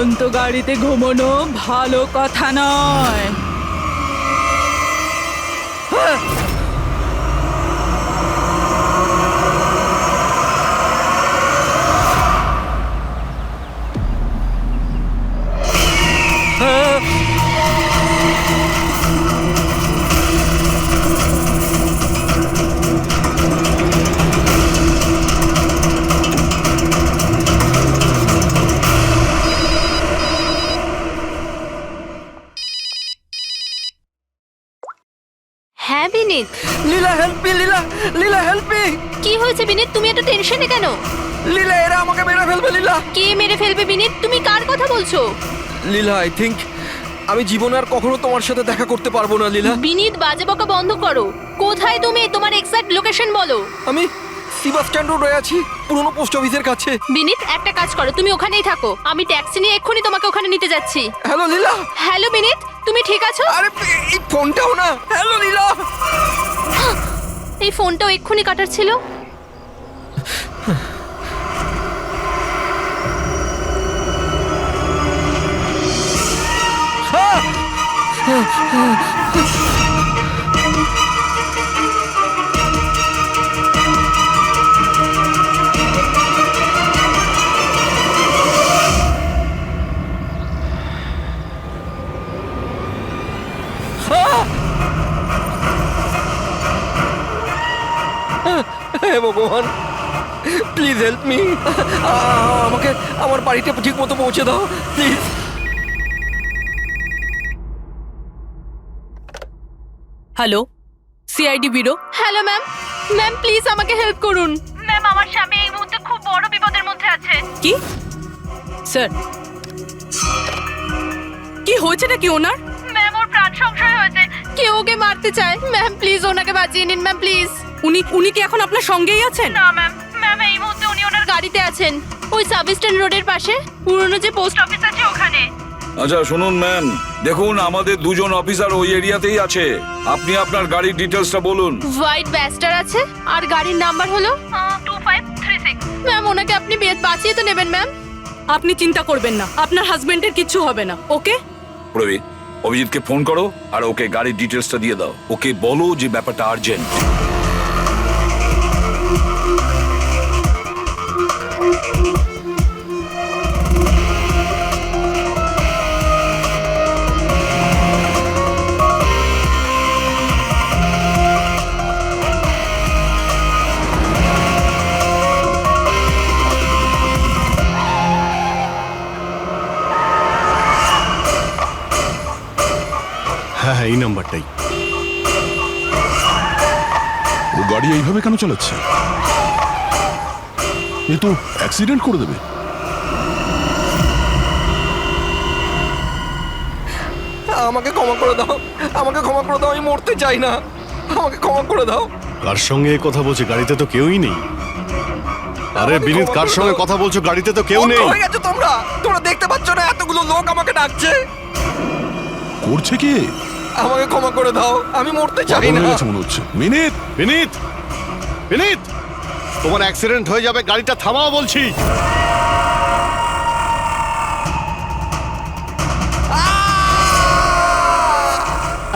উড়ন্ত গাড়িতে ঘুমানো ভালো কথা নয়। হ্যাঁ বিনীত, লীলা হেল্প মি, লীলা লীলা হেল্প মি। কি হয়েছে বিনীত? তুমি এত টেনশনে কেন? লীলা এরা আমাকে মেরে ফেলবে। লীলা, কে মেরে ফেলবে বিনীত? তুমি কার কথা বলছো? লীলা আই থিংক আমি জীবনে আর কখনো তোমার সাথে দেখা করতে পারবো না। লীলা, বিনীত বাজে বকা বন্ধ করো। কোথায় তুমি? তোমার এক্সাক্ট লোকেশন বলো। আমি বাস স্ট্যান্ড রোডে আছি, পুরনো পোস্ট অফিসের কাছে। বিনীত একটা কাজ করো, তুমি ওখানেই থাকো, আমি ট্যাক্সি নিয়ে এক্ষুনি তোমাকে ওখানে নিতে যাচ্ছি। হ্যালো লীলা। হ্যালো বিনীত, তুমি ঠিক আছো? আরে এই ফোনটাও না। হ্যালো লীলা। এই ফোনটাও এক্ষুনি কাটার ছিল। হে ভগবান, প্লিজ হেল্প মি। আমাকে আমার বাড়িতে ঠিক মতো পৌঁছে দাও please. Hello, CID bureau. Hello ma'am, ma'am please আমাকে হেল্প করুন। ম্যাম আমার স্বামী এই মুহূর্তে খুব বড় বিপদের মধ্যে আছে। কি স্যার, কি হয়েছে নাকি ওনার? ম্যাম ওর প্রাণ সংশয় হয়েছে, কেউ ওকে মারতে চায়। ম্যাম প্লিজ ওনাকে বাঁচিয়ে নিন ম্যাম প্লিজ। উনি কি এখন আপনার সঙ্গেই আছেন? না ম্যাম, ম্যাম এই মুহূর্তে উনি ওনার গাড়িতে আছেন, ওই সাব স্ট্যান্ড রোডের পাশে পুরনো যে পোস্ট অফিস আছে ওখানে। আচ্ছা শুনুন ম্যাম, দেখুন আমাদের দুজন অফিসার ওই এরিয়াতেই আছে। আপনি আপনার গাড়ির ডিটেলসটা বলুন। হোয়াইট ব্যাস্টার আছে আর গাড়ির নাম্বার হলো 2536। ম্যাম ওনাকে আপনি বাঁচিয়ে তো নেবেন ম্যাম। আপনি চিন্তা করবেন না, আপনার হাজবেন্ডের কিচ্ছু হবে না। ওকে প্রবীর, অভিজিৎকে ফোন করো আর ওকে গাড়ির ডিটেলসটা দিয়ে দাও। ওকে বলো যে ব্যাপারটা আর্জেন্ট। হ্যাঁ হ্যাঁ, এই নাম্বারটাই। ও গাড়ি এইভাবে কেন চালাচ্ছে? এ তো অ্যাক্সিডেন্ট করে দেবে। আমাকে ক্ষমা করে দাও, আমাকে ক্ষমা করে দাও, আমি মরতে চাই না, আমাকে ক্ষমা করে দাও। কার সঙ্গে কথা বলছে? গাড়িতে তো কেউই নেই। আরে বিনীত, কার সঙ্গে কথা বলছো? গাড়িতে তো কেউ নেই। হয়ে গেছে তোমরা, তোমরা দেখতে পাচ্ছ না এতগুলো লোক আমাকে ডাকছে? করছে কি? আমাকে ক্ষমা করে দাও, আমি মরতে চাই পাগল না। হয়ে গেছে মনে হচ্ছে। মিনিট বিনীত, বিনীত, তোমার অ্যাক্সিডেন্ট হয়ে যাবে, গাড়িটা থামাও বলছি।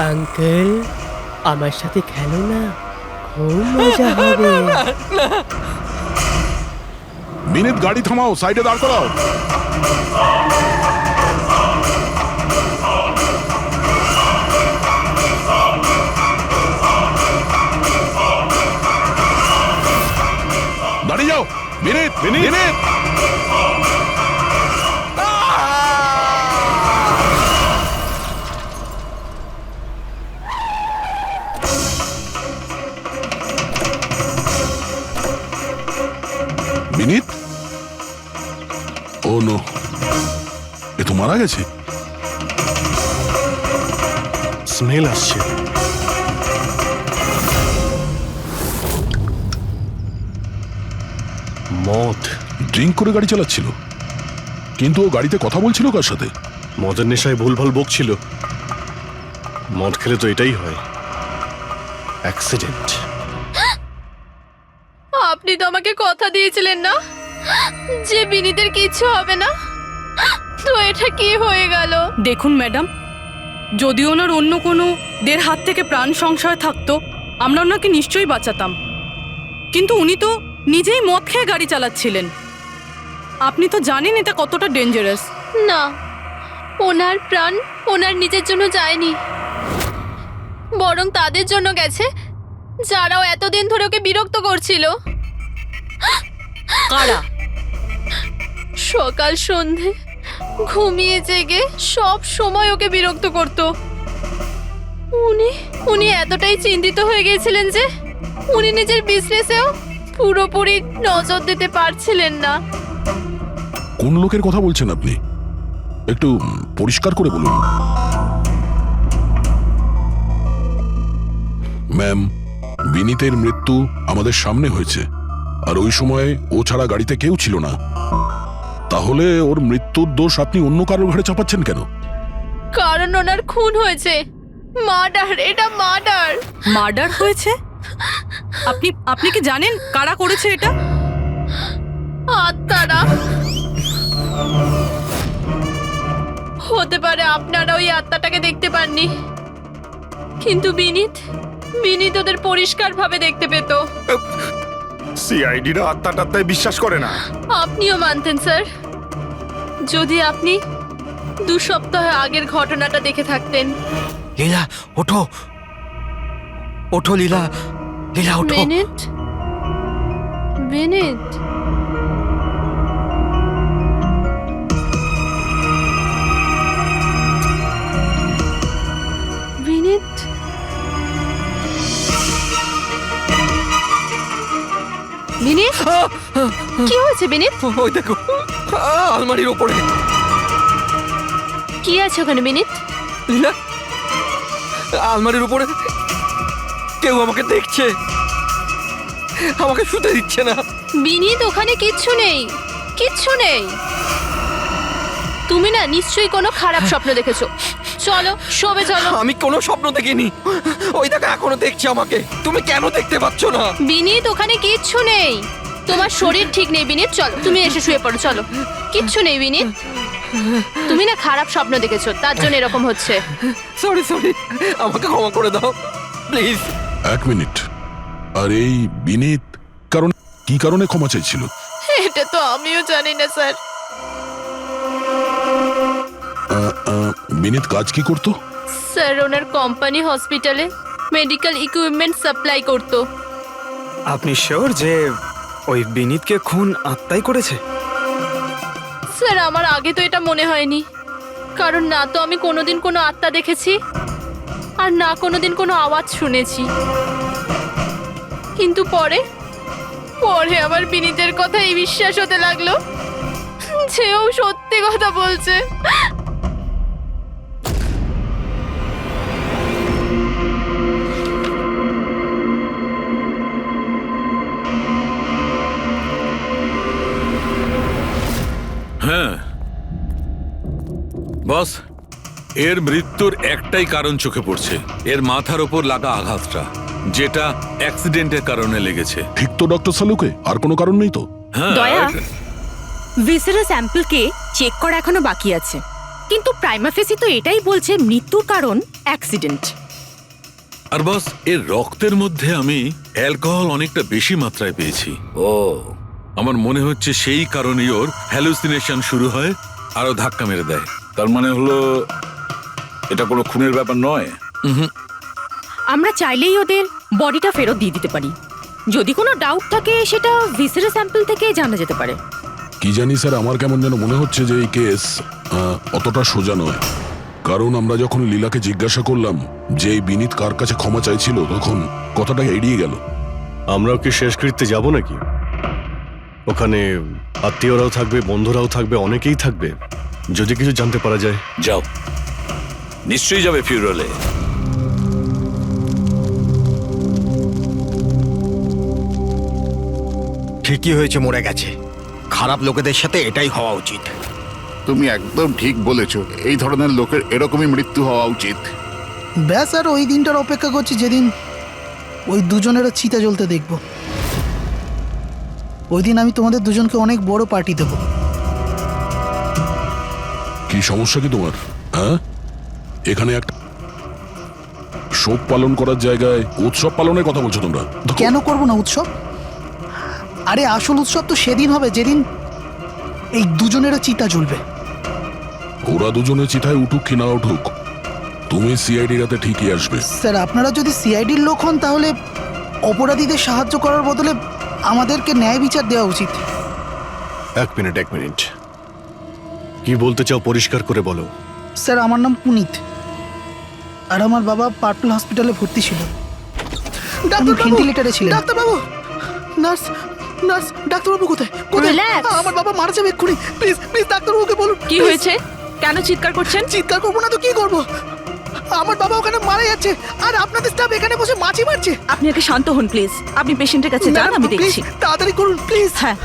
আঙ্কেল আমার সাথে খেলো না, খুব মজা হবে। মিনিট, গাড়ি থামাও, সাইডে দাঁড় করাও। দাঁড়িয়ে যাও। Minute minute. মিনিট, ও নো, এ তো মারা গেছে। স্মেল আসছে। মদ। ড্রিঙ্ক করে গাড়ি চালাচ্ছিল, কিন্তু ও গাড়িতে কথা বলছিল কার সাথে? মদের নেশায় ভুলভাল বকছিল। মদ খেলে তো এটাই হয়, অ্যাক্সিডেন্ট। আপনি তো আমাকে কথা দিয়েছিলেন না যে বিনীতের কিচ্ছু হবে না, তো এটা কি হয়ে গেল? দেখুন ম্যাডাম, যদি ওনার অন্য কোনো দের হাত থেকে প্রাণ সংশয় থাকতো আমরা ওনাকে নিশ্চয়ই বাঁচাতাম, কিন্তু উনি তো নিজেই মদ খেয়ে গাড়ি চালাচ্ছিলেন। আপনি তো জানেন এটা কতটা ডেঞ্জারাস। না, ওনার প্রাণ ওনার নিজের জন্য যায়নি, বরং তাদের জন্য গেছে যারাও এতদিন ধরে ওকে বিরক্ত করছিল। কারা? সকাল সন্ধে ঘুমিয়ে জেগে সব সময় ওকে বিরক্ত করত। উনি এতটাই চিন্তিত হয়ে গিয়েছিলেন যে উনি নিজের বিজনেসেও পুরোপুরি নজর দিতে পারছিলেন না। কোন লোকের কথা বলছেন আপনি? একটু পরিষ্কার করে বলুন। ম্যাম, বিনীতের মৃত্যু আমাদের সামনে হয়েছে, আর ওই সময় ও ছাড়া গাড়িতে কেউ ছিল না। তাহলে ওর মৃত্যুর দোষ আপনি অন্য কারোর ঘাড়ে চাপাচ্ছেন কেন? কারণ ওনার খুন হয়েছে। মার্ডার, এটা মার্ডার। মার্ডার হয়েছে? আপনি কি জানেন কারা করেছে এটা? আত্মারা। হতে পারে আপনারা ওই আত্মাটাকে দেখতে পাননি, কিন্তু বিনীত ওদের পরিষ্কারভাবে দেখতে পেত। সিআইডিরা আত্মাটাত্মায় বিশ্বাস করে না। আপনিও মানতেন স্যার, যদি আপনি 2 সপ্তাহ আগের ঘটনাটা দেখে থাকতেন। লীলা ওঠো, ওঠো লীলা, লীলা ওঠো। বিনীত, বিনীত, বিনীত, বিনীত, কি হয়েছে বিনীত? ওই দেখো, আলমারির ওপরে। কি আছে ওখানে বিনীত? লীলা, আলমারির উপরে কেউ আমাকে দেখছে, আমাকে শুতে দিচ্ছে না। বিনীত, ওখানে কিচ্ছু নেই, কিচ্ছু নেই। তুমি না নিশ্চয়ই কোনো খারাপ স্বপ্ন দেখেছো। চলো শোবে চলো। আমি কোনো স্বপ্ন দেখিনি। ওই দেখো এখনো দেখছে আমাকে। তুমি কেন দেখতে পাচ্ছ না? বিনীত, ওখানে কিচ্ছু নেই। তোমার শরীর ঠিক নেই বিনীত, চলো তুমি এসে শুয়ে পড়ো। চলো, কিচ্ছু নেই বিনীত। তুমি না খারাপ স্বপ্ন দেখেছো, তার জন্য এরকম হচ্ছে। সরি সরি, আমাকে ক্ষমা করে দাও প্লিজ। 1 মিনিট। আর এই বিনীত কি কারণে ক্ষমা চাইছিল? এটা তো আমিও জানি না স্যার। বিনীত কাজ কি করতো? স্যার ওনার কোম্পানি হসপিটালে মেডিকেল ইকুইপমেন্ট সাপ্লাই করতো। আপনি শিওর যে ওই বিনীতকে খুন আত্মাই করেছে? স্যার আমার আগে তো এটা মনে হয়নি, কারণ না তো আমি কোনোদিন কোনো আত্মা দেখেছি আর না কোনোদিন কোনো আওয়াজ শুনেছি। কিন্তু পরে আমার বিনীতের কথাই বিশ্বাস হতে লাগলো যে ও সত্যি কথা বলছে। হ্যাঁ বস, এর মৃত্যুর একটাই কারণ চোখে পড়ছে, এর মাথার ওপর লাগা আঘাতটা, যেটা অ্যাক্সিডেন্টের কারণে লেগেছে। ঠিক তো ডক্টর সালুকে? আর কোনো কারণ নেই তো? হ্যাঁ, দয়া, ভিসেরা স্যাম্পলকে চেক করা এখনো বাকি আছে, কিন্তু প্রাইমা ফেসি তো এটাই বলছে মৃত্যুর কারণ অ্যাক্সিডেন্ট। আর বস, এর রক্তের মধ্যে আমি অ্যালকোহল অনেকটা বেশি মাত্রায় পেয়েছি। ও, আমার মনে হচ্ছে সেই কারণেই ওর হ্যালুসিনেশন শুরু হয় আরো ধাক্কা মেরে দেয়। তার মানে হলো এটা কোনো খুনের ব্যাপার নয়। আমরা চাইলেই ওদের বডিটা ফেরত দিয়ে দিতে পারি। যদি কোনো ডাউট থাকে সেটা ভিসেরা স্যাম্পল থেকে জানা যেতে পারে। কি জানি স্যার, আমার কেমন যেন মনে হচ্ছে যে এই কেস অতটা সোজা নয়। কারণ আমরা যখন লীলাকে জিজ্ঞাসা করলাম যে এই বিনীত কার কাছে ক্ষমা চাইছিল, তখন কথাটা এড়িয়ে গেল। আমরাও কি শেষকৃত্যে যাব নাকি? ওখানে আত্মীয়রাও থাকবে, বন্ধুরাও থাকবে, অনেকেই থাকবে। যদি কিছু জানতে পারা যায়। যাও, নিশ্চয়ই যাবে ফিউরালে। ঠিকই হয়েছে, মরে গেছে। খারাপ লোকেদের সাথে এটাই হওয়া উচিত। তুমি একদম ঠিক বলেছো, এই ধরনের লোকের এরকমই মৃত্যু হওয়া উচিত। ব্যাস, আর ওই দিনটার অপেক্ষা করছি যেদিন ওই দুজনেরও চিতা জ্বলতে দেখব। ওই দিন আমি তোমাদের দুজনকে অনেক বড় পার্টি দেব। কি কি সমস্যা কি তোমার? হ্যাঁ, এখানে একটা শোক পালন করার জায়গায় উৎসব পালনের কথা বলছো তোমরা? কেন করব না উৎসব? আরে আসল উৎসব তো সেদিন হবে যেদিন এই দুজনেরও চিতা জ্বলবে। ওরা দুজনে চিতায় উঠুক কি না উঠুক, তুমি সিআইডি রাতে ঠিকই আসবে। স্যার আপনারা যদি সিআইডির লোক হন তাহলে অপরাধীদের সাহায্য করার বদলে আমাদেরকে ন্যায় বিচার দেওয়া উচিত। এক মিনিট কি বলতে চাও পরিষ্কার করে বলো। স্যার আমার নাম পুনিত, আর আমার বাবা পার্পল হসপিটালে ভর্তি ছিল। ভেন্টিলেটরে ছিলেন। ডাক্তারবাবু, নার্স নার্স, ডাক্তারবাবু কোথায়? Relax. আমার বাবা মারা যাবে এক্ষুনি। প্লিজ প্লিজ ডাক্তারবাবুকে বলুন। কি হয়েছে? কেন চিৎকার করছেন? চিৎকার করবো না তো কি করবো? আমার বাবা ওখানে মারা যাচ্ছে আর আপনাদের স্টাফ এখানে বসে মাছি মারছে। আপনি আগে শান্ত হন প্লিজ। আপনি পেশেন্টের কাছে যান, আমি দেখছি। তাড়াতাড়ি করুন প্লিজ। হ্যাঁ,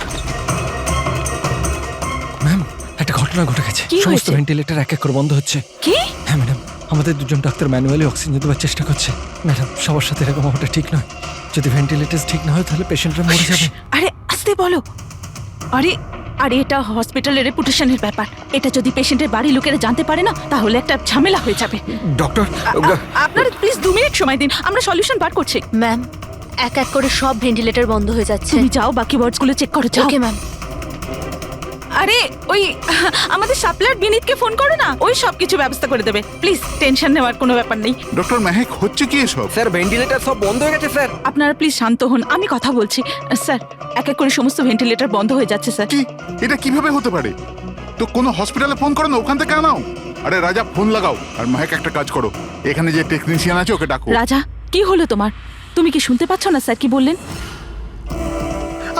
ম্যাম, একটা ঘটনা ঘটে গেছে। কি সমস্ত হয়েছে? ভেন্টিলেটর এক এক করে বন্ধ হচ্ছে। কি? হ্যাঁ ম্যাডাম, আমাদের দুজন ডাক্তার ম্যানুয়ালি অক্সিজেন দেওয়ার চেষ্টা করছে। ম্যাডাম, সবার সাথে এরকম হওয়াটা ঠিক নয়। যদি ভেন্টিলেটর ঠিক না হয় তাহলে পেশেন্টরা মরে যাবে। আরে আস্তে বলো। আরে এটা হসপিটালের রেপুটেশনের ব্যাপার। এটা যদি পেশেন্টের বাড়ির লোকেরা জানতে পারে না তাহলে একটা ঝামেলা হয়ে যাবে। ডক্টর, আপনারা প্লিজ 2 মিনিট সময় দিন, আমরা সলিউশন বার করছি। ম্যাম, এক এক করে সব ভেন্টিলেটর বন্ধ হয়ে যাচ্ছে। তুমি যাও বাকি ওয়ার্ডসগুলো চেক করো, যাও। Okay ma'am. আরে ওই আমাদের সাপ্লায়ার বিনীতকে ফোন করো না, ওই সব কিছু ব্যবস্থা করে দেবে। প্লিজ টেনশন নেওয়ার কোনো ব্যাপার নেই। ডক্টর মেহেক, হচ্ছে কি এসব? স্যার ভেন্টিলেটর সব বন্ধ হয়ে গেছে স্যার। আপনারা প্লিজ শান্ত হন, আমি কথা বলছি। স্যার এক এক করে সমস্ত ভেন্টিলেটর বন্ধ হয়ে যাচ্ছে স্যার। কি, এটা কিভাবে হতে পারে? তো কোনো হসপিটালে ফোন করো না, ওখান থেকে আনাও। আরে রাজা, ফোন লাগাও। আর মেহেক, একটা কাজ করো, এখানে যে টেকনিশিয়ান আছে ওকে ডাকো। রাজা, কি হলো তোমার? তুমি কি শুনতে পাচ্ছ না স্যার কি বললেন?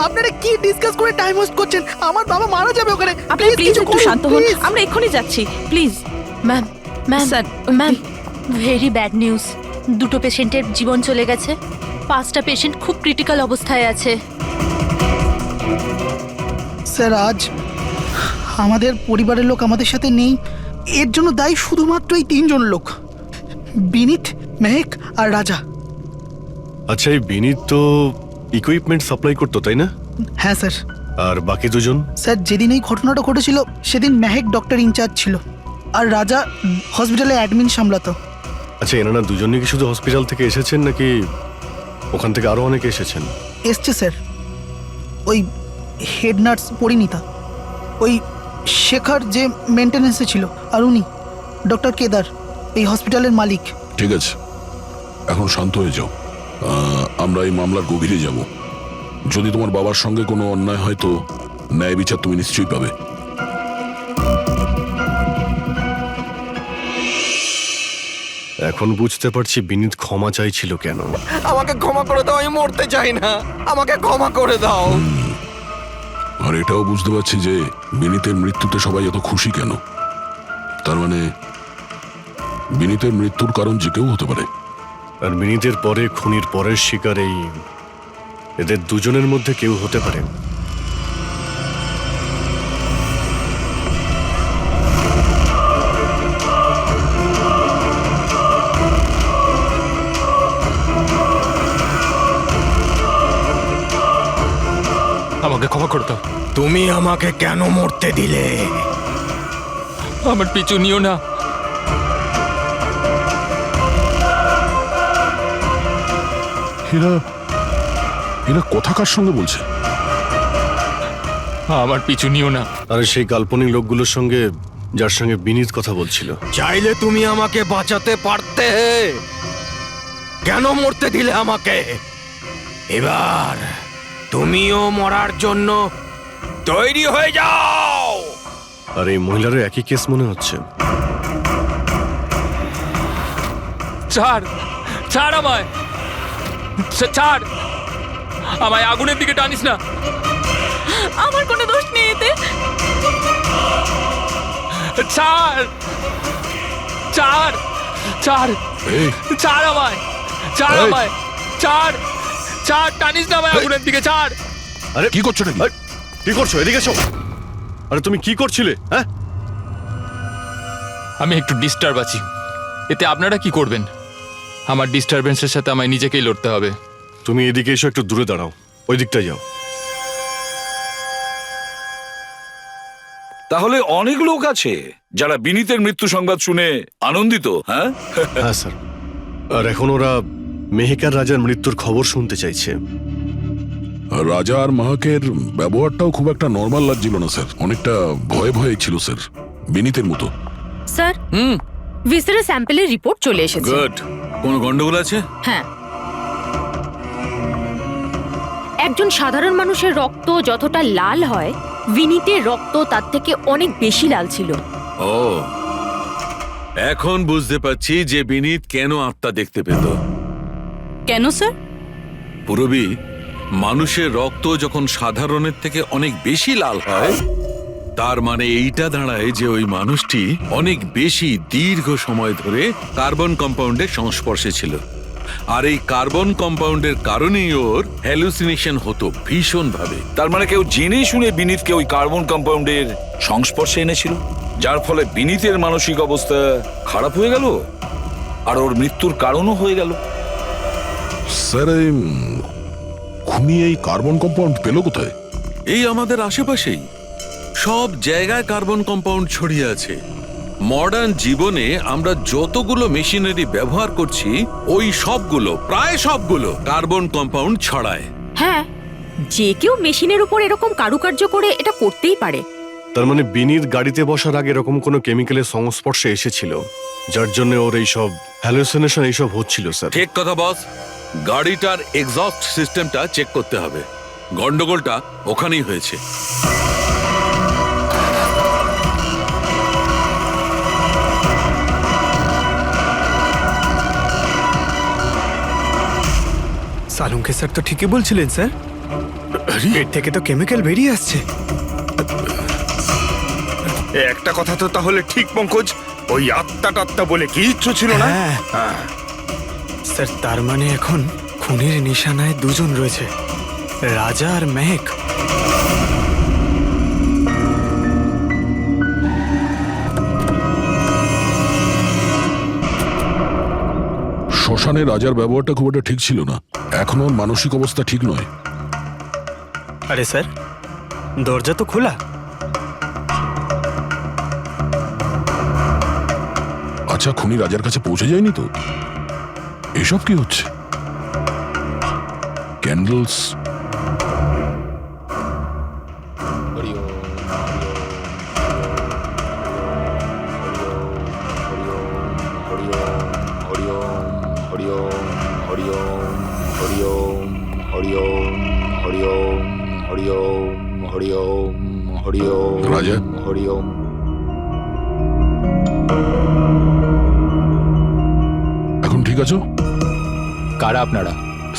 আপনারা কি ডিসকাস করে টাইম ওয়েস্ট করছেন? আমার বাবা মারা যাবে ওখানে। আপনি প্লিজ একটু শান্ত হন, আমরা এক্ষুনি যাচ্ছি please. Ma'am, ma'am, sir, ma'am, very bad news. দুটো পেশেন্টের জীবন চলে গেছে। 5টা পেশেন্ট খুব ক্রিটিক্যাল অবস্থায় আছে। স্যার আজ আমাদের পরিবারের লোক আমাদের সাথে নেই, এর জন্য দায়ী শুধুমাত্র এই 3 জন লোক, বিনীত, মেহেক আর রাজা। আচ্ছা, এই বিনীত তো ইকুইপমেন্ট সাপ্লাই করতো তাই না? হ্যাঁ স্যার। আর বাকি দুজন? স্যার যেদিন এই ঘটনাটা ঘটেছিল সেদিন মেহেক ডক্টর ইনচার্জ ছিল আর রাজা হসপিটালে অ্যাডমিন সামলাতো। আচ্ছা, এনারা দুজনই কি শুধু হসপিটাল থেকে এসেছেন নাকি ওখান থেকে আরো অনেকে এসেছেন? এসছে স্যার, ওই হেড নার্স পরিণীতা, ওই শেখর যে মেনটেন্যান্সে ছিল, আর উনি ডক্টর কেদার, এই হসপিটালের মালিক। ঠিক আছে, এখন শান্ত হয়ে যাও। আমরা এই মামলার গভীরে যাব। যদি তোমার বাবার সঙ্গে কোনো অন্যায় হয় তো ন্যায় বিচার তুমি নিশ্চয়ই পাবে। এখন বুঝতে পারছি বিনীত ক্ষমা চাইছিল কেন। আমাকে ক্ষমা করে দাও, আমি মরতে চাই না। আমাকে ক্ষমা করে দাও। আর এটাও বুঝতে পারছি যে বিনীতের মৃত্যুতে সবাই এত খুশি কেন। তার মানে বিনীতের মৃত্যুর কারণ যে কেউ হতে পারে। আর বিনীতের পরে খুনির পরের শিকার এই এদের দুজনের মধ্যে কেউ হতে পারে। আমাকে ক্ষমা করে দাও। তুমি আমাকে কেন মরতে দিলে? আমার পিছু নিও না। এরা কথা কার সঙ্গে বলছে? আমার পিছু নিও না। আর সেই কাল্পনিক লোকগুলোর সঙ্গে যার সঙ্গে বিনীত কথা বলছিল। চাইলে তুমি আমাকে বাঁচাতে পারতে, কেন মরতে দিলে আমাকে? এবার তুমিও মরার জন্য তৈরি হয়ে যাও। আর এই মহিলারও একই কেস মনে হচ্ছে। ছাড়, ছাড় আমায়, ছাড় আমায়, আগুনের দিকে টানিস না। আমার কোনো দোষ নেই এতে। ছাড়, ছাড়, ছাড়, এই, ছাড় আমায়, ছাড় এই। আমায়, ছাড়, ছাড়, টানিস না আমায় আগুনের দিকে, ছাড়। আরে কি করছো নাকি? কি করছো? এদিকে এসো। আরে তুমি কি করছিলে? হ্যাঁ, আমি একটু ডিস্টার্ব আছি, এতে আপনারা কি করবেন? আমার ডিস্টারবেন্সের সাথে আমায় নিজেকেই লড়তে হবে। তুমি এদিকে এসো, একটু দূরে দাঁড়াও, ওই দিকটায় যাও। তাহলে অনেক লোক আছে যারা বিনীতের মৃত্যু সংবাদ শুনে আনন্দিত, হ্যাঁ? হ্যাঁ স্যার, আর এখন ওরা মেহেকার রাজার মৃত্যুর খবর শুনতে চাইছে। রাজা আর মাহাকের ব্যবহারটাও খুব একটা নর্মাল লাগছিল না স্যার, অনেকটা ভয়ে ভয়ে ছিল স্যার, বিনীতের মতো। স্যার, ভিসারের স্যাম্পলের রিপোর্ট চলে এসেছে। গুড। কোনো গন্ডগোল আছে? হ্যাঁ, একজন সাধারণ মানুষের রক্ত যতটা লাল হয়, বিনীতের রক্ত তার থেকে অনেক বেশি লাল ছিল। ও, এখন বুঝতে পারছি যে বিনীত কেন আত্মা দেখতে পেত। কেন স্যার? পুরবী, মানুষের রক্ত যখন সাধারণের থেকে অনেক বেশি লাল হয়, তার মানে এইটা দাঁড়ায় যে ওই মানুষটি অনেক বেশি দীর্ঘ সময় ধরে কার্বন কম্পাউন্ডের সংস্পর্শে ছিল। আর এই কার্বন কম্পাউন্ডের কারণেই ওর হ্যালুসিনেশন হতো ভীষণ ভাবে। তার মানে কেউ জেনে শুনে বিনীতকে ওই কার্বন কম্পাউন্ডের সংস্পর্শে এনেছিল, যার ফলে বিনীতের মানসিক অবস্থা খারাপ হয়ে গেল আর ওর মৃত্যুর কারণও হয়ে গেল। স্যার, এই খুনি এই কার্বন কম্পাউন্ড পেল কোথায়? এই আমাদের আশেপাশেই সব জায়গায় কার্বন কম্পাউন্ড ছড়িয়ে আছে। মডার্ন জীবনে আমরা যতগুলো মেশিনারি ব্যবহার করছি, ওই সবগুলো, প্রায় সবগুলো কার্বন কম্পাউন্ড ছড়ায়। হ্যাঁ, যে কেউ মেশিনের উপর এরকম কারুকার্য করে এটা করতেই পারে। তার মানে বিনীত গাড়িতে বসার আগে এরকম কোনো কেমিক্যালের সংস্পর্শে এসেছিল, যার জন্য ওর এইসব হ্যালুসিনেশন এইসব হচ্ছিল স্যার। ঠিক কথা বস। গাড়িটার এক্সস্ট সিস্টেমটা চেক করতে হবে। গন্ডগোলটা ওখানেই হয়েছে। সালুঙ্কে স্যার তো ঠিকই বলছিলেন স্যার, পেট থেকে তো কেমিক্যাল বেরিয়ে আসছে। একটা কথা তো তাহলে ঠিক পঙ্কজ, ওই আত্মা টাত্মা বলে কিচ্ছু ছিল না। স্যার, তার মানে এখন খুনের নিশানায় দুজন রয়েছে, রাজা আর মেহেক। শ্মশানে রাজার ব্যবহারটা খুব একটা ঠিক ছিল না, এখনো ওর মানসিক অবস্থা ঠিক নয়। আরে স্যার, দরজা তো খোলা। আচ্ছা, খুনি রাজার কাছে পৌঁছে যায়নি তো? এসব কি হচ্ছে? ক্যান্ডেলস। রাজা, এখন ঠিক আছো? কারা আপনারা?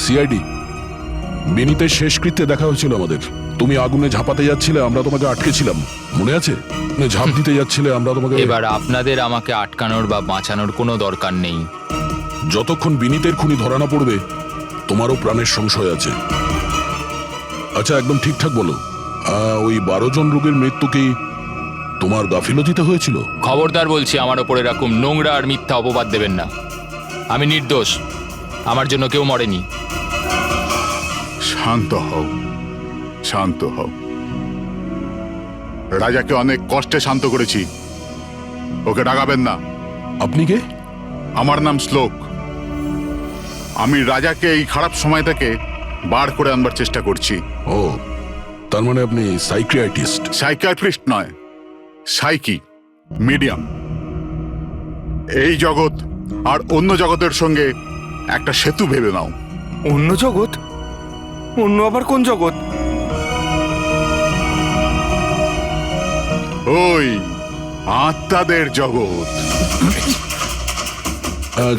সিআইডি। বিনীতের শেষকৃত্যে দেখা হয়েছিল আমাদের। তুমি আগুনে ঝাঁপাতে যাচ্ছিলে, আমরা তোমাকে আটকেছিলাম, মনে আছে? ঝাঁপ দিতে যাচ্ছিলে, আমরা তোমাকে। এবার আপনাদের আমাকে আটকানোর বা বাঁচানোর কোনো দরকার নেই। যতক্ষণ বিনীতের খুনি ধরা না পড়বে, তোমারও প্রাণের সংশয় আছে। আচ্ছা, একদম ঠিকঠাক বলো, ওই 12 জন রোগীর মৃত্যু কি তোমার গাফিলতিতে হয়েছিল? খবরদার বলছি, আমার ওপর এরকম নোংরা আর মিথ্যা অপবাদ দেবেন না। আমি নির্দোষ, আমার জন্য কেউ মরেনি। শান্ত হও, শান্ত হও। রাজাকে অনেক কষ্টে শান্ত করেছি, ওকে ডাকাবেন না। আপনি কে? আমার নাম শ্লোক। আমি রাজাকে এই খারাপ সময় থেকে বার করে আনবার চেষ্টা করছি। ও, তার মানে আপনি সাইকিয়াট্রিস্ট? সাইকিয়াট্রিস্ট নয়, সাইকি, মিডিয়াম। এই জগৎ আর অন্য জগতের সঙ্গে একটা সেতু ভেবে নাও। অন্য জগৎ? অন্য আবার কোন জগৎ? ওই আত্মাদের জগৎ।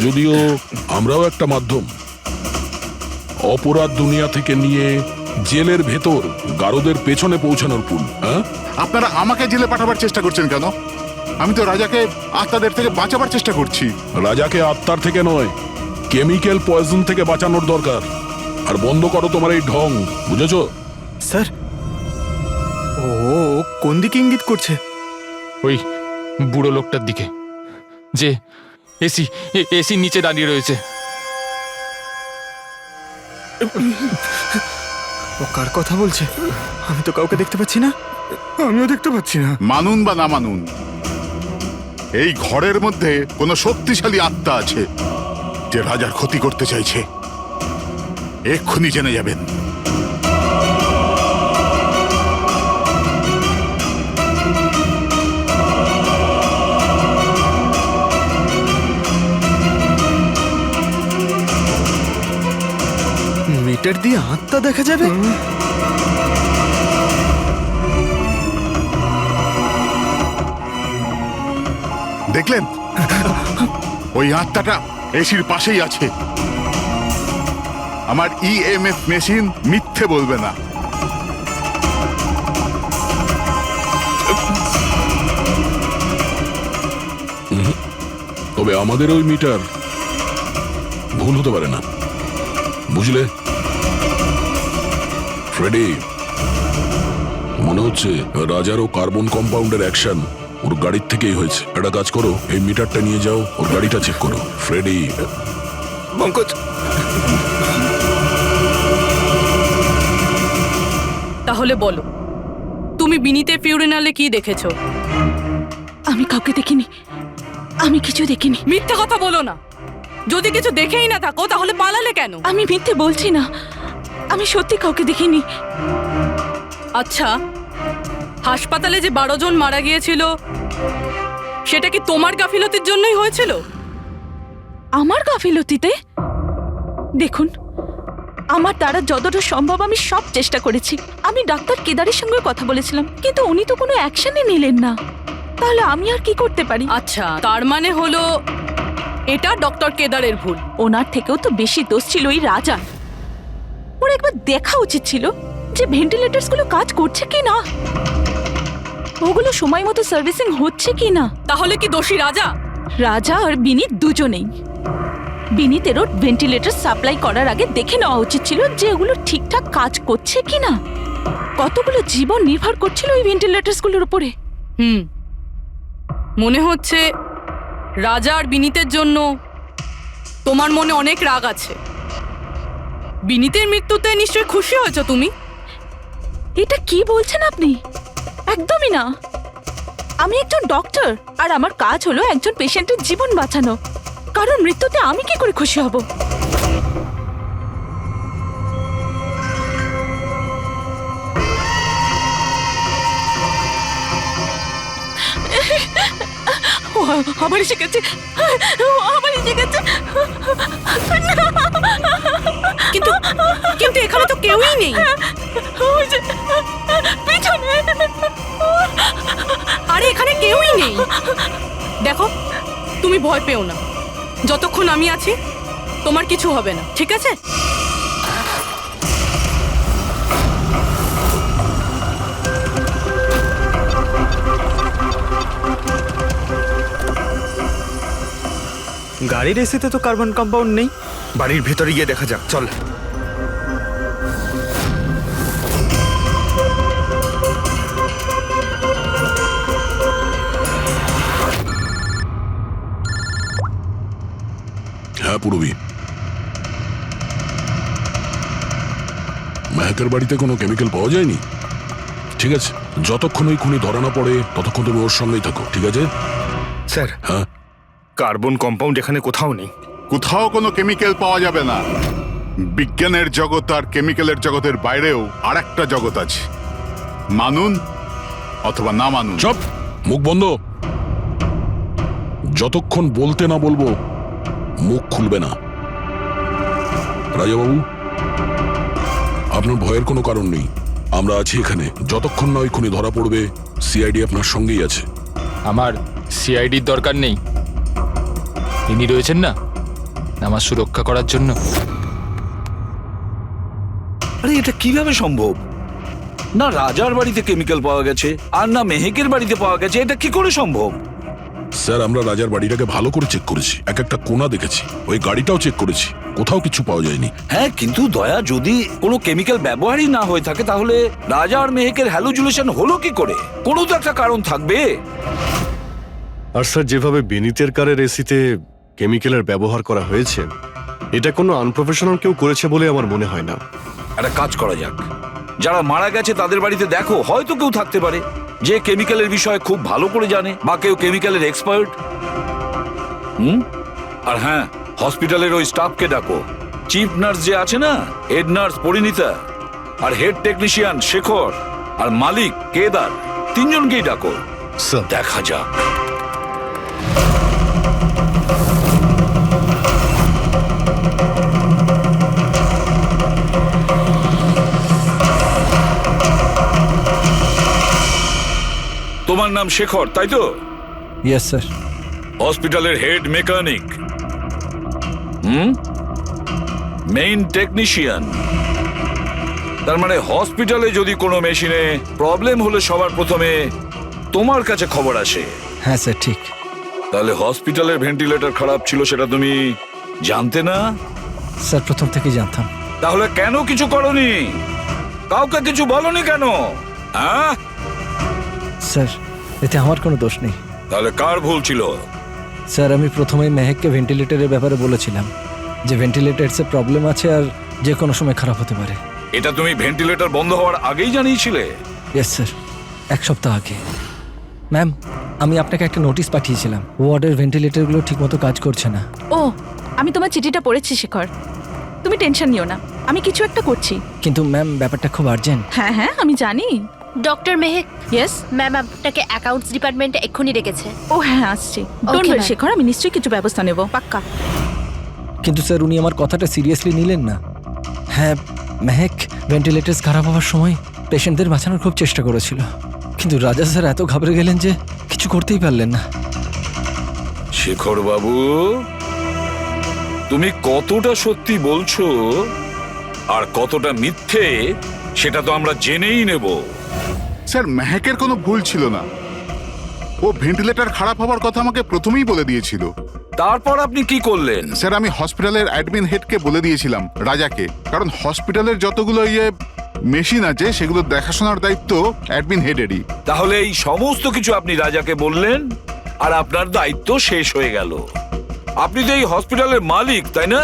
যদিও আমরাও একটা মাধ্যম, অপরাধ দুনিয়া থেকে নিয়ে জেলের ভেতর গারদের পেছনে পৌঁছানোর পুল। আপনারা আমাকে জেলে পাঠাবার চেষ্টা করছেন কেন? আমি তো রাজাকে আত্মাদের থেকে বাঁচাবার চেষ্টা করছি। রাজাকে আত্মার থেকে নয়, কেমিক্যাল পয়জন থেকে বাঁচানোর দরকার। আর বন্ধ করো তোমার এই ঢং, বুঝেছো? স্যার, ও কোন দিকে ইঙ্গিত করছে? ওই বুড়ো লোকটার দিকে, যে এসি নিচে দাঁড়িয়ে রয়েছে। ও কার কথা বলছে? আমি তো কাউকে দেখতে পাচ্ছি না। আমিও দেখতে পাচ্ছি না। মানুন বা না মানুন, এই ঘরের মধ্যে কোনো শক্তিশালী আত্মা আছে যে রাজার ক্ষতি করতে চাইছে। এক্ষুনি জেনে যাবেন। মিটার দিয়ে আত্মা দেখা যাবে? দেখলেন, ওই আত্মাটা এসির পাশেই আছে। আমার ইএমএফ মেশিন মিথ্যে বলবে না। তবে আমাদের ওই মিটার ভুল হতে পারে না, বুঝলে ফ্রেডি? মনে হচ্ছে রাজার ও কার্বন কম্পাউন্ডের অ্যাকশন ওর গাড়ির থেকেই হয়েছে। একটা কাজ করো, এই মিটারটা নিয়ে যাও, ওর গাড়িটা চেক করো। ফ্রেডি। পঙ্কজ, তাহলে বলো, তুমি বিনীতের ফিউরিনালে কি দেখেছো? আমি কাউকে দেখিনি, আমি কিছু দেখিনি। মিথ্যা কথা বলো না। যদি কিছু দেখেই না থাকো তাহলে পালালে কেন? আমি মিথ্যে বলছি না, আমি সত্যি কাউকে দেখিনি। আচ্ছা, হাসপাতালে যে 12 জন মারা গিয়েছিল সেটা কি তোমার গাফিলতির জন্যই হয়েছিল? আমার গাফিলতিতে? দেখুন, আমার দ্বারা যতটা সম্ভব আমি সব চেষ্টা করেছি। আমি ডাক্তার কেদারের সঙ্গে কথা বলেছিলাম, কিন্তু উনি তো কোনো অ্যাকশনই নিলেন না। তাহলে আমি আর কি করতে পারি? আচ্ছা, তার মানে হলো এটা ডক্টর কেদারের ভুল। ওনার থেকেও তো বেশি দোষ ছিল ওই রাজা। ওর একবার দেখা উচিত ছিল যে ভেন্টিলেটরস গুলো কাজ করছে কি না, ওগুলো সময় মতো সার্ভিসিং হচ্ছে কি না। তাহলে কি দোষী রাজা? রাজা আর বিনীত দুজনেই। বিনীতেরও ভেন্টিলেটর সাপ্লাই করার আগে দেখে নেওয়া উচিত ছিল যে ওগুলো ঠিকঠাক কাজ করছে কি না। কতগুলো জীবন নির্ভর করছিল ওই ভেন্টিলেটরস গুলোর উপরে। মনে হচ্ছে রাজা আর বিনীতের জন্য তোমার মনে অনেক রাগ আছে। বিনীতের মৃত্যুতে নিশ্চয়ই খুশি হয়েছো তুমি? এটা কি বলছেন আপনি? একদমই না। আমি একজন ডক্টর, আর আমার কাজ হলো একজন পেশেন্টের জীবন বাঁচানো। কারণ মৃত্যুতে আমি কি করে খুশি হব? ও আবার এসে গেছে, আবার এসে গেছে। কিন্তু কিন্তু এখানে তো কেউই নেই। পিছনে। আরে এখানে কেউই নেই। দেখো, তুমি ভয় পেও না। যতক্ষণ আমি আছি তোমার কিছু হবে না, ঠিক আছে? গাড়ির এসিতে তো কার্বন কম্পাউন্ড নেই। বাড়ির ভেতরে গিয়ে দেখা যাক, চল। হ্যাঁ পূরবী, মেহেকের বাড়িতে কোনো কেমিক্যাল পাওয়া যায়নি? ঠিক আছে, যতক্ষণ ওই খুনি ধরা না পড়ে ততক্ষণ তুমি ওর সঙ্গেই থাকো, ঠিক আছে? স্যার, হ্যাঁ, কার্বন কম্পাউন্ড এখানে কোথাও নেই। কোথাও কোনো কেমিক্যাল পাওয়া যাবে না। বিজ্ঞানের জগৎ আর কেমিক্যালের জগতের বাইরেও আর একটা জগৎ আছে। মানুন অথবা না মানুন। চুপ, মুখ বন্ধ। যতক্ষণ বলতে না বলবো মুখ খুলবে না। রাজাবাবু, আপনার ভয়ের কোনো কারণ নেই। আমরা আছি এখানে। যতক্ষণ না ওই খুনি ধরা পড়বে, সিআইডি আপনার সঙ্গেই আছে। আমার সিআইডির দরকার নেই। ইনি রয়েছেন না আমার সুরক্ষা করার জন্য। আরে এটা কিভাবে সম্ভব? না রাজার বাড়িতে কেমিক্যাল পাওয়া গেছে আর না মেহেকের বাড়িতে পাওয়া গেছে। এটা কি করে সম্ভব? স্যার, আমরা রাজার বাড়িটাকে ভালো করে চেক করেছি, এক একটা কোণা দেখেছি, ওই গাড়িটাও চেক করেছি, কোথাও কিছু পাওয়া যায়নি। হ্যাঁ, কিন্তু দয়া, যদি কোনো কেমিক্যাল ব্যবহারই না হয়ে থাকে তাহলে রাজা আর মেহেকের হ্যালুজুলেশন হলো কি করে? কোনো তো একটা কারণ থাকবে। আর স্যার, যেভাবে বিনীতের কারের এসিতে কেমিক্যালের ব্যবহার করা হয়েছে, এটা কোনো আনপ্রফেশনাল কেউ করেছে বলে আমার মনে হয় না। একটা কাজ করা যাক, যারা মারা গেছে তাদের বাড়িতে দেখো, হয়তো কেউ থাকতে পারে যে কেমিক্যালের বিষয়ে খুব ভালো করে জানে, বা কেউ কেমিক্যালের এক্সপার্ট। আর হ্যাঁ, হসপিটালের ওই স্টাফকে ডাকো। চিফ নার্স যে আছে না, হেড নার্স পরিণীতা, আর হেড টেকনিশিয়ান শেখর, আর মালিক কেদার, তিনজনকেই ডাকো। স্যার। দেখা যাক। তোমার নাম শেখর, তাই তো? Yes sir. হসপিটালের হেড মেকানিক, মেইন টেকনিশিয়ান। তার মানে হসপিটালে যদি কোনো মেশিনে প্রবলেম হলে সবার প্রথমে তোমার কাছে খবর আসে। হ্যাঁ স্যার, ঠিক। তাহলে হসপিটালের ভেন্টিলেটর খারাপ ছিল সেটা তুমি জানতে না? স্যার, প্রথম থেকেই জানতাম। তাহলে কেন কিছু করনি? কাউকে কিছু বলনি কেন? হ্যাঁ স্যার, এতে আমার কোনো দোষ নেই। তাহলে কার ভুল ছিল? স্যার, আমি প্রথমেই মেহেককে ভেন্টিলেটরের ব্যাপারে বলেছিলাম যে ভেন্টিলেটরসে প্রবলেম আছে আর যে কোনো সময় খারাপ হতে পারে। এটা তুমি ভেন্টিলেটর বন্ধ হওয়ার আগেই জানিয়েছিলে? ইয়েস স্যার, 1 সপ্তাহ আগে। ম্যাম, আমি আপনাকে একটা নোটিশ পাঠিয়েছিলাম, ওয়ার্ডের ভেন্টিলেটরগুলো ঠিকমতো কাজ করছে না। ও, আমি তোমার চিঠিটা পড়েছি শেখর, তুমি টেনশন নিও না, আমি কিছু একটা করছি। কিন্তু ম্যাম, ব্যাপারটা খুব আর্জেন্ট। হ্যাঁ হ্যাঁ, আমি জানি। ডক্টর মেহেক, ইয়েস ম্যাম আপনাকে অ্যাকাউন্টস ডিপার্টমেন্টে এক্ষুনি ডেকেছে। ও হ্যাঁ, আসছি। ডোন্ট ওয়ারি শেখর, আমি নিশ্চয়ই কিছু ব্যবস্থা নেব, পাক্কা। কিন্তু স্যার, উনি আমার কথাটা সিরিয়াসলি নিলেন না। হ্যাঁ, মেহেক ভেন্টিলেটরস খারাপ হওয়ার সময় পেশেন্টদের বাঁচানোর খুব চেষ্টা করেছিল, কিন্তু রাজা স্যার এত ঘাবড়ে গেলেন যে কিছু করতেই পারলেন না। শেখর বাবু, তুমি কতটা সত্যি বলছো আর কতটা মিথ্যে সেটা তো আমরা জেনেই নেব। স্যার, মেহেকের কোনো ভুল ছিল না। ও ভেন্টিলেটর খারাপ হওয়ার কথা আমাকে প্রথমেই বলে দিয়েছিল। তারপর আপনি কি করলেন? স্যার, আমি হসপিটালের অ্যাডমিন হেডকে বলে দিয়েছিলাম, রাজাকে, কারণ হসপিটালের যতগুলো মেশিন আছে সেগুলো দেখাশোনার দায়িত্ব অ্যাডমিন হেডেরই। তাহলে এই সমস্ত কিছু আপনি রাজাকে বললেন আর আপনার দায়িত্ব শেষ হয়ে গেল। আপনি তো এই হসপিটালের মালিক, তাই না?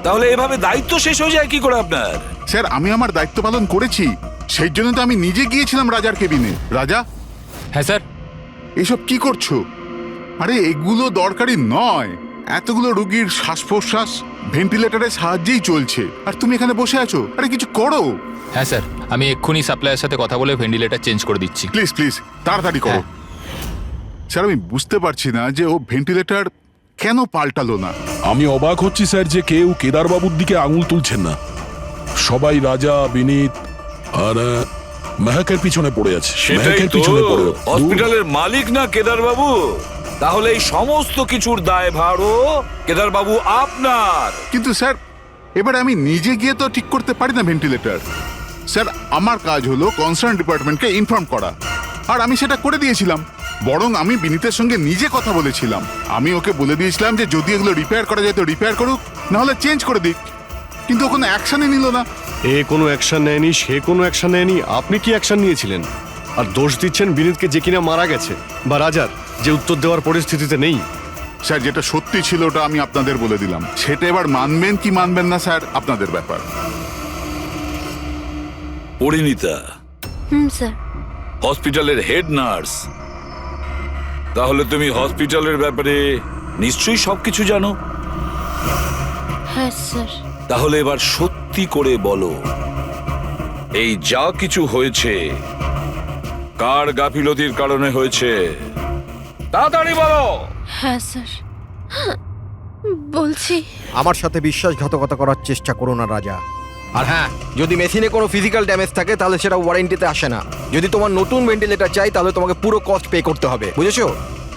তাহলে এভাবে দায়িত্ব শেষ হয়ে যায় কি করে আপনার? স্যার, আমি আমার দায়িত্ব পালন করেছি, সেই জন্য তো আমি নিজে গিয়েছিলাম রাজার কেবিনে। রাজা। হ্যাঁ স্যার। এসব কি করছো? আরে এগুলো দরকারি নয়। এতগুলো রুগীর শ্বাস প্রশ্বাস ভেন্টিলেটরের সাহায্যেই চলছে, আর তুমি এখানে বসে আছো। আরে কিছু করো। হ্যাঁ স্যার, আমি এক্ষুনি সাপ্লাইয়ের সাথে কথা বলে ভেন্টিলেটর চেঞ্জ করে দিচ্ছি। প্লিজ প্লিজ তাড়াতাড়ি করো। স্যার, আমি বুঝতে পারছি না যে ও ভেন্টিলেটর কেন পাল্টালো না। আমি অবাক হচ্ছি স্যার যে কেউ কেদারবাবুর দিকে আঙুল তুলছেন না। সবাই রাজা, বিনীত আর মেহেকের পিছনে পড়ে আছে। সেটাই মেহেকের তো, পিছনে পড়ে। হসপিটালের মালিক না কেদার বাবু? তাহলে এই সমস্ত কিছুর দায়ভারও কেদার বাবু আপনার। কিন্তু স্যার, এবারে আমি নিজে গিয়ে তো ঠিক করতে পারি না ভেন্টিলেটর। স্যার, আমার কাজ হলো কনসার্ন ডিপার্টমেন্টকে ইনফর্ম করা, আর আমি সেটা করে দিয়েছিলাম। বরং আমি বিনীতের সঙ্গে নিজে কথা বলেছিলাম। আমি ওকে বলে দিয়েছিলাম যে যদি এগুলো রিপেয়ার করা যায় তো রিপেয়ার করুক, না হলে চেঞ্জ করে দিক। কিন্তু ও কোনো অ্যাকশনই নিল না। এ কোনো অ্যাকশন নেয়নি, সে কোনো অ্যাকশন নেয়নি। আপনি কি অ্যাকশন নিয়েছিলেন? আর দোষ দিচ্ছেন বিনীতকে, যে কিনা মারা গেছে, বা রাজার, যে উত্তর দেওয়ার পরিস্থিতিতে নেই। স্যার, যেটা সত্যি ছিল ওটা আমি আপনাদের বলে দিলাম। সেটা এবার মানবেন কি মানবেন না স্যার, আপনাদের ব্যাপার। পরিণীতা স্যার। হসপিটালের হেড নার্স, তাহলে তুমি হসপিটালের ব্যাপারে নিশ্চয়ই সবকিছু জানো। হ্যাঁ স্যার। তাহলে এবার সত্যি করে বলো, এই যা কিছু হয়েছে কার গাফিলতির কারণে হয়েছে? তাড়াতাড়ি বলো। হ্যাঁ স্যার, বলছি। আমার সাথে বিশ্বাসঘাতকতা করার চেষ্টা করো না রাজা। আর হ্যাঁ, যদি মেশিনে কোনো ফিজিক্যাল ড্যামেজ থাকে তাহলে সেটা ওয়ারেন্টিতে আসে না। যদি তোমার নতুন ভেন্টিলেটর চাই তাহলে তোমাকে পুরো কস্ট পে করতে হবে, বুঝেছো?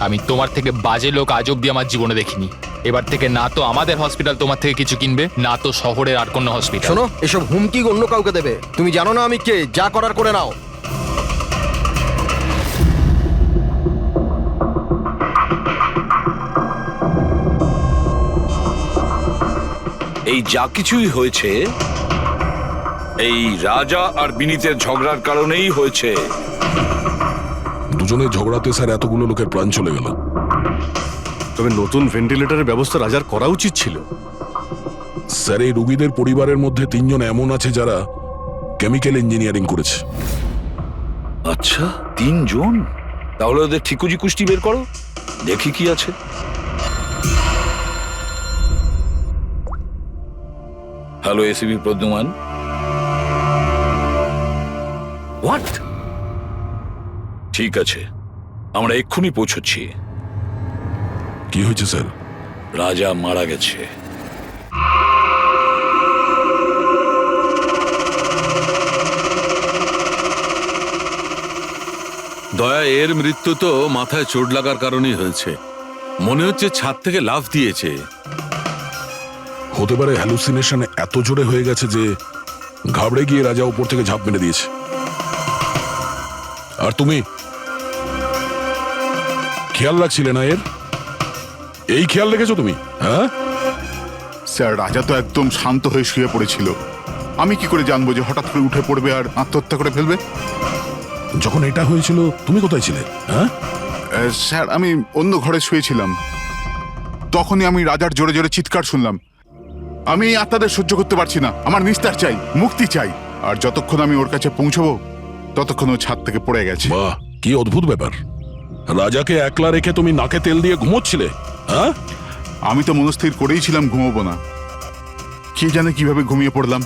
আমি তোমার থেকে বাজে লোক আজ অব্দি আমার জীবনে দেখিনি। এবার থেকে না তো আমাদের হসপিটাল তোমার থেকে কিছু কিনবে, না তো শহরের আর কোনো হসপিটাল। শোনো, এসব হুমকি অন্য কাউকে দেবে। তুমি জানো না আমি কে, যা করার করে নাও। এই যা কিছুই হয়েছে এই রাজা আর বিনীতের ঝগড়ার কারণেই হয়েছে। দুজনের ঝগড়াতে স্যার এতগুলো লোকের প্রাণ চলে গেল। তবে নতুন ভেন্টিলেটরের ব্যবস্থা রাজার করা উচিত ছিল। স্যার, এই রুগীদের পরিবারের মধ্যে 3 জন এমন আছে যারা কেমিক্যাল ইঞ্জিনিয়ারিং করেছে। আচ্ছা, 3 জন? তাহলে ওদের ঠিকুজি কুষ্টি বের করো, দেখি কি আছে। Hello ACB Pradyuman. হোয়াট? ঠিক আছে, আমরা এক্ষুনি পৌঁছচ্ছি। কি হয়েছে স্যার? রাজা মারা গেছে। দয়া, এর মৃত্যু তো মাথায় চোট লাগার কারণেই হয়েছে। মনে হচ্ছে ছাদ থেকে লাফ দিয়েছে। হতে পারে হ্যালুসিনেশন এত জোরে হয়ে গেছে যে ঘাবড়ে গিয়ে রাজা উপর থেকে ঝাঁপ মেরে দিয়েছে। আর তুমি খেয়াল রাখছিলে না এর? এই খেয়াল রেখেছো তুমি? হ্যাঁ স্যার, রাজা তো একদম শান্ত হয়ে শুয়ে পড়েছিল। আমি কি করে জানবো যে হঠাৎ করে উঠে পড়বে আর আত্মহত্যা করে ফেলবে? যখন এটা হয়েছিল তুমি কোথায় ছিলে? হ্যাঁ স্যার, আমি অন্য ঘরে শুয়েছিলাম। তখনই আমি রাজার জোরে জোরে চিৎকার শুনলাম। আমি এই আত্মাদের সহ্য করতে পারছি না, আমার নিস্তার চাই, মুক্তি চাই। আর যতক্ষণ আমি ওর কাছে পৌঁছবো ততক্ষণ ও ছাদ থেকে পড়ে গেছে। বাহ, কি অদ্ভুত ব্যাপার! রাজাকে একলা রেখে তুমি নাকে তেল দিয়ে ঘুমোচ্ছিলে? হ্যাঁ, আমি তো মনস্থির করেই ছিলাম ঘুমোবো না। কে জানে কিভাবে ঘুমিয়ে পড়লাম।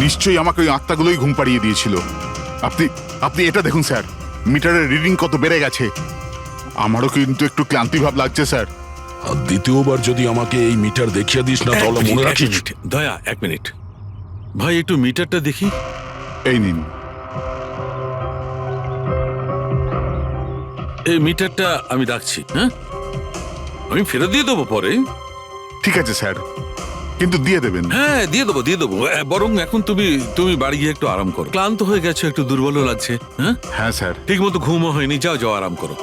নিশ্চয়ই আমাকে ওই আত্মাগুলোই ঘুম পাড়িয়ে দিয়েছিল। আপনি এটা দেখুন স্যার, মিটারের রিডিং কত বেড়ে গেছে। আমারও কিন্তু একটু ক্লান্তি ভাব লাগছে স্যার। আর দ্বিতীয়বার যদি আমাকে এই মিটার দেখিয়ে দিস না তাহলে মনে রাখিস। দয়া, 1 মিনিট ভাই, একটু মিটারটা দেখি। এই নিন। এই মিটারটা আমি রাখছি। হ্যাঁ, আমি ফেরত দিয়ে দেবো পরে। ঠিক আছে স্যার, কিন্তু দিয়ে দেবেন। হ্যাঁ, দিয়ে দেবো। বরং এখন তুমি বাড়ি গিয়ে একটু আরাম করো। ক্লান্ত হয়ে গেছো, একটু দুর্বলও লাগছে। হ্যাঁ হ্যাঁ স্যার। ঠিক মতো ঘুমও হয়নি। যাও আরাম করো।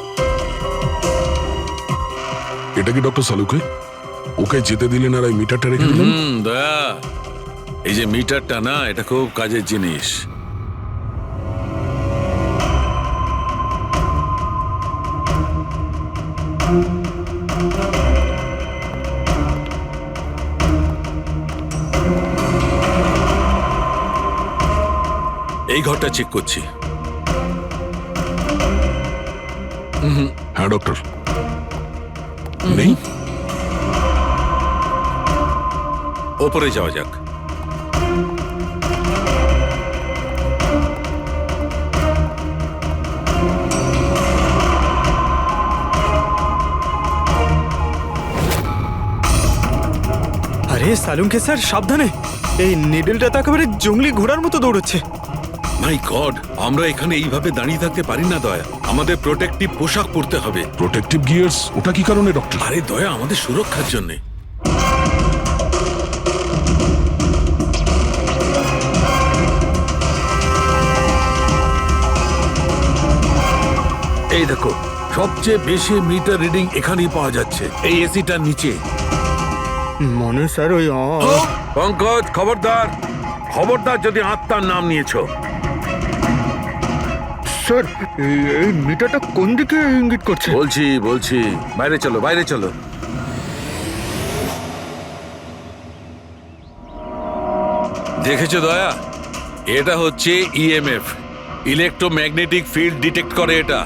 এটা কি ডক্টর সালুকে? ওকে যেতে দিলেন আর এই মিটারটা রেখে দিলেন? দয়া, এই যে মিটারটা না, এটা খুব কাজের জিনিস। এই ঘরটা চেক করছি। হ্যাঁ ডক্টর, নেই। ওপরে যাওয়া যাক। আরে সালুনকে স্যার, সাবধানে! এই নিডলটা তো একেবারে জঙ্গলি ঘোড়ার মতো দৌড়চ্ছে। মাই গড, আমরা এখানে এইভাবে দাঁড়িয়ে থাকতে পারি না দয়া। আমাদের প্রোটেক্টিভ পোশাক পরতে হবে। Protective gears? ওটা কি কারণে ডক্টর? আরে দয়া, আমাদের সুরক্ষার জন্য। এই দেখো, সবচেয়ে বেশি মিটার রিডিং এখানেই পাওয়া যাচ্ছে, এই এসিটার নিচে। মনে স্যার ওই পঙ্কজ, খবরদার যদি আত্মার নাম নিয়েছো। স্যার, এই মিটারটা কোন দিকে ইঙ্গিত করছে? বলছি, বাইরে চলো। দেখেছো দয়া, এটা হচ্ছে ইএমএফ, ইলেকট্রোম্যাগনেটিক ফিল্ড ডিটেক্ট করে এটা।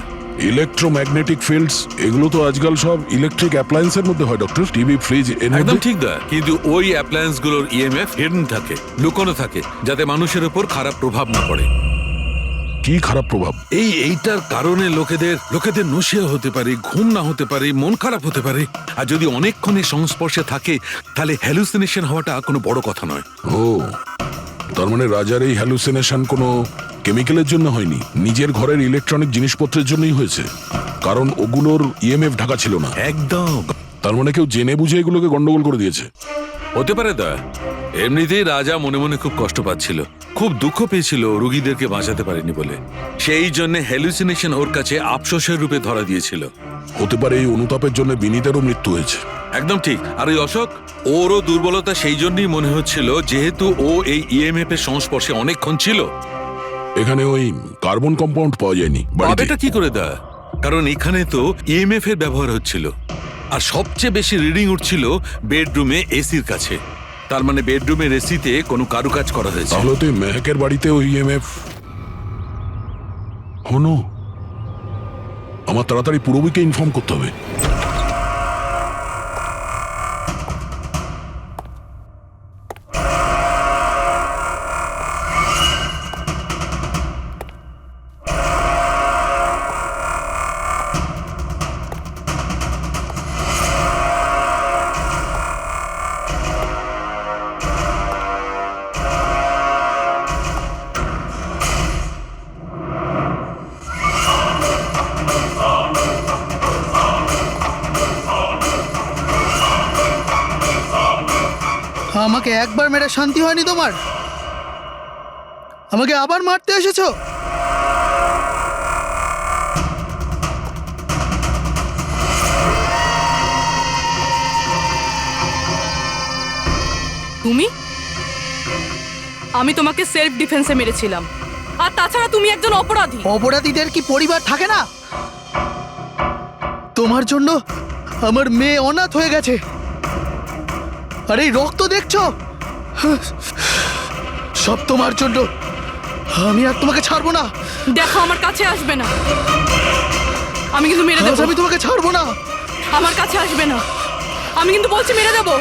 ইলেকট্রোম্যাগনেটিক ফিল্ডস, এগুলো তো আজকাল সব ইলেকট্রিক অ্যাপ্লায়েন্সের মধ্যে হয় ডক্টর। টিভি, ফ্রিজ, একদম ঠিক দয়া, কিন্তু ওই অ্যাপ্লায়েন্স গুলোর ইএমএফ হিডেন থাকে, লুকোনো থাকে, যাতে মানুষের উপর খারাপ প্রভাব না পড়ে। কি খারাপ প্রভাব? এইটার কারণে লোকেদের নশিয়া হতে পারে, ঘুম না হতে পারে, মন খারাপ হতে পারে। আর যদি অনেকক্ষণে সংস্পর্শে থাকে তাহলে হ্যালুসিনেশন হওয়াটা কোনো বড় কথা নয়। ও, তার মানে রাজার এই হ্যালুসিনেশন কোনো কেমিক্যালের জন্য হয়নি, নিজের ঘরের ইলেকট্রনিক জিনিসপত্রের জন্যই হয়েছে, কারণ ওগুলোর ইএমএফ ঢাকা ছিল না। একদম। তার মানে কেউ জেনে বুঝে এগুলোকে গন্ডগোল করে দিয়েছে। হতে পারে দয়া। এমনিতেই রাজা মনে মনে খুব কষ্ট পাচ্ছিল, খুব দুঃখ পেয়েছিল রোগীদেরকে বাঁচাতে পারেনি বলে। সেই জন্য হ্যালুসিনেশন ওর কাছে আফসোসের রূপে ধরা দিয়েছিল। হতে পারে এই অনুতাপের জন্য বিনীতেরও মৃত্যু হয়েছে। একদম ঠিক। আর ওই অশোক, ওরও দুর্বলতা সেই জন্যই মনে হচ্ছিল, যেহেতু ও এই ইএমএফ এর সংস্পর্শে অনেকক্ষণ ছিল। এখানে ওই কার্বন কম্পাউন্ড পাওয়া যায়নি। এটা কি করে দেয়? কারণ এখানে তো ইএমএফ এর ব্যবহার হচ্ছিল, আর সবচেয়ে বেশি রিডিং উঠছিল বেডরুমে এসির কাছে। তার মানে বেডরুমের এসিতে কোনো কারুকাজ করা হয়েছে। তাহলে তুই মেহেকের বাড়িতে ওই ইএমএফ হনো। আমার তাড়াতাড়ি পুরবীকে ইনফর্ম করতে হবে। আমাকে একবার মেরে শান্তি হয়নি তোমার? আমাকে আবার মারতে এসেছো? তুমি? আমি তোমাকে সেলফ ডিফেন্সে মেরেছিলাম। আর তাছাড়া তুমি একজন অপরাধী। অপরাধীদের কি পরিবার থাকে না? তোমার জন্য আমার মেয়ে অনাথ হয়ে গেছে। আর এই রক্ত দেখছো, সব তোমার জন্য। আমি আর তোমাকে ছাড়বো না। দেখো, আমার কাছে আসবে না। আমি কিন্তু মেরে দেবো। আমি তোমাকে ছাড়বো না। আমার কাছে আসবে না। আমি কিন্তু বলছি মেরে দেবো।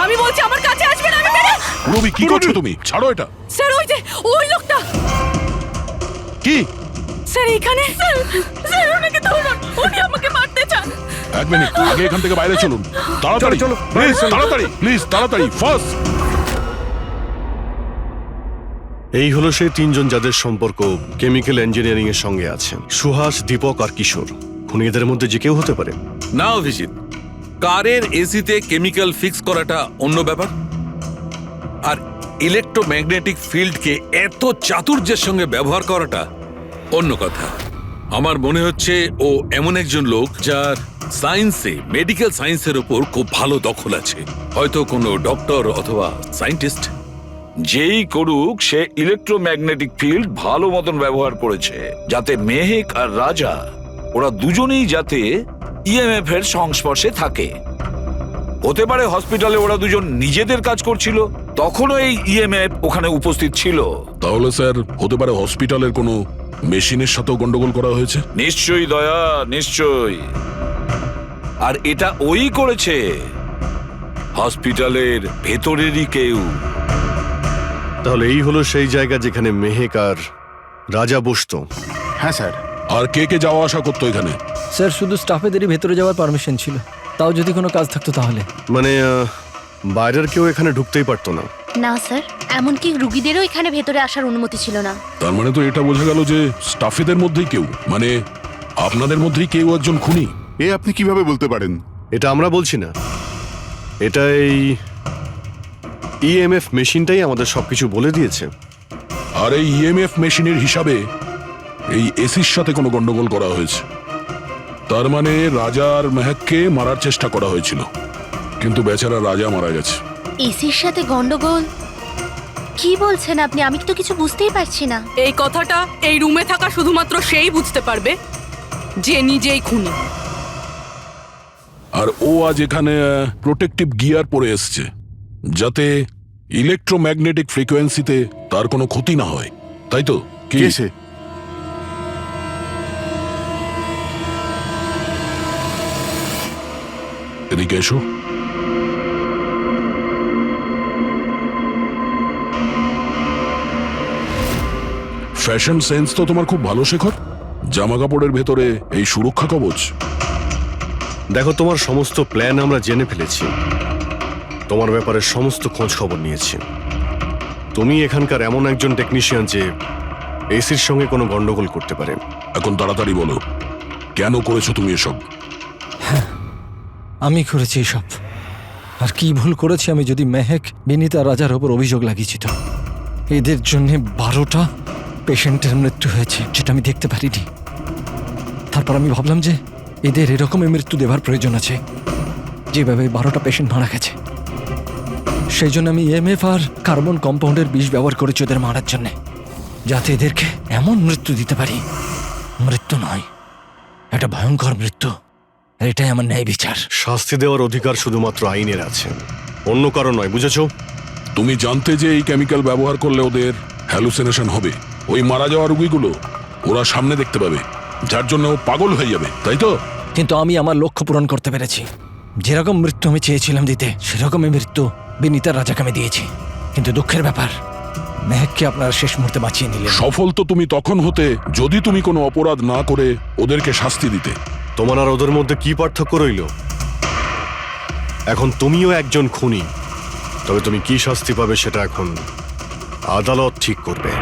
আমি বলছি আমার কাছে আসবে না। আমি মেরে। পুরবী, কি করছো তুমি? ছাড়ো এটা। স্যার, ওই যে ওই লোকটা। কি? স্যার, এখানে। স্যার, ওনাকে ধরুন। উনি আমাকে মারতে চান। এক মিনিট, আগে এখান থেকে বাইরে চলুন। তাড়াতাড়ি চলো, প্লিজ তাড়াতাড়ি, প্লিজ তাড়াতাড়ি, ফার্স্ট। এই হলো সেই তিনজন যাদের সম্পর্ক কেমিক্যাল ইঞ্জিনিয়ারিং এর সঙ্গে আছে। সুহাস, দীপক আর কিশোর। খুনি এদের মধ্যে যে কেউ হতে পারে। না অভিজিৎ, কারের এসিতে কেমিক্যাল ফিক্স করাটা অন্য ব্যাপার, আর ইলেকট্রোম্যাগনেটিক ফিল্ডকে এত চাতুর্যের সঙ্গে ব্যবহার করাটা অন্য কথা। আমার মনে হচ্ছে ও এমন একজন লোক যার সায়েন্সে, মেডিকেল সায়েন্সের উপর খুব ভালো দখল আছে। হয়তো কোনো ডক্টর অথবা সায়েন্টিস্ট। যেই করুক, সে ইলেকট্রোম্যাগনেটিক ফিল্ড ভালো মতন ব্যবহার করেছে, যাতে মেহেক আর রাজা ওরা দুজনেই যাতে ইএমএফ এর সংস্পর্শে থাকে। হতে পারে হসপিটালে ওরা দুজন নিজেদের কাজ করছিল, তখনও এই ইএমএফ ওখানে উপস্থিত ছিল। তাহলে স্যার, হতে পারে হসপিটালের কোনো মেশিনের সাথেও গন্ডগোল করা হয়েছে। নিশ্চয়ই দয়া, নিশ্চয়ই। আর এটা ওই করেছে, হসপিটালের ভেতরেরই কেউ। তাহলে এই হলো সেই জায়গা যেখানে মেহেক আর রাজা বসতো। হ্যাঁ স্যার। আর কে কে যাওয়া আসা করতো এখানে? স্যার, শুধু স্টাফেদেরই ভেতরে যাওয়ার পারমিশন ছিল। তাও যদি কোনো কাজ থাকতো তাহলে। মানে বাইরের কেউ এখানে ঢুকতেই পারতো না। না স্যার, এমনকি রুগীদেরও এখানে ভেতরে আসার অনুমতি ছিল না। তার মানে তো এটা বোঝা গেল যে স্টাফেদের মধ্যেই কেউ, মানে আপনাদের মধ্যেই কেউ একজন খুনি। এ আপনি কিভাবে বলতে পারেন? এটা আমরা বলছি না, এটা এই ইএমএফ মেশিনটাই আমাদের সবকিছু বলে দিয়েছে। আর এই ইএমএফ মেশিনের হিসাবে এই এসির সাথে কোনো গন্ডগোল করা হয়েছে। তার মানে রাজা আর মেহেককে মারার চেষ্টা করা হয়েছিল, কিন্তু বেচারা রাজা মারা গেছে। এসির সাথে গন্ডগোল? কি বলছেন আপনি? আমি তো কিছু বুঝতেই পারছি না। এই কথাটা এই রুমে থাকা শুধুমাত্র সেই বুঝতে পারবে যে নিজেই খুনি। আর ও আজ এখানে প্রোটেক্টিভ গিয়ার পরে এসছে, যাতে ইলেকট্রোম্যাগনেটিক ফ্রিকোয়েন্সিতে তার কোনো ক্ষতি না হয়, তাই তো? কি সে? এদিকে এসো। ফ্যাশন সেন্স তো তোমার খুব ভালো, শেখর। জামা কাপড়ের ভেতরে এই সুরক্ষা কবচ। দেখো, তোমার সমস্ত প্ল্যান আমরা জেনে ফেলেছি। তোমার ব্যাপারে সমস্ত খোঁজ খবর নিয়েছি। তুমি এখানকার এমন একজন টেকনিশিয়ান যে এসির সঙ্গে কোনো গন্ডগোল করতে পারে। এখন তাড়াতাড়ি বলো, কেন করেছো তুমি এসব? হ্যাঁ, আমি করেছি এসব। আর কি ভুল করেছি আমি যদি মেহেক, বিনীতা, রাজার ওপর অভিযোগ লাগিয়েছি। তো এদের জন্য 12টা পেশেন্টের মৃত্যু হয়েছে, যেটা আমি দেখতে পারিনি। তারপর আমি ভাবলাম যে এদের এরকমই মৃত্যু দেবার প্রয়োজন আছে, যেভাবে 12টা পেশেন্ট মারা গেছে। সেই জন্য আমি ইএমএফ আর কার্বন কম্পাউন্ডের বিষ ব্যবহার করেছি ওদের মারার জন্যে, যাতে এদেরকে এমন মৃত্যু দিতে পারি, মৃত্যু নয়, একটা ভয়ঙ্কর মৃত্যু। এটাই আমার ন্যায় বিচার। শাস্তি দেওয়ার অধিকার শুধুমাত্র আইনের আছে, অন্য কারণ নয়, বুঝেছো? তুমি জানতে যে এই কেমিক্যাল ব্যবহার করলে ওদের হ্যালুসিনেশন হবে, ওই মারা যাওয়া রোগীগুলো ওরা সামনে দেখতে পাবে, যার জন্য ও পাগল হয়ে যাবে, তাই তো? কিন্তু আমি আমার লক্ষ্য পূরণ করতে পেরেছি। যেরকম মৃত্যু আমি চেয়েছিলাম দিতে, সেরকমই মৃত্যু বিনীতা রাজাকে আমি দিয়েছি। কিন্তু দুঃখের ব্যাপার, মেহেককে আপনারা শেষ মুহূর্তে বাঁচিয়ে নিলেন। সফল তো তুমি তখন হতে যদি তুমি কোনো অপরাধ না করে ওদেরকে শাস্তি দিতে। তোমার আর ওদের মধ্যে কি পার্থক্য রইল? এখন তুমিও একজন খুনি, তবে তুমি কি শাস্তি পাবে সেটা এখন আদালত ঠিক করবে।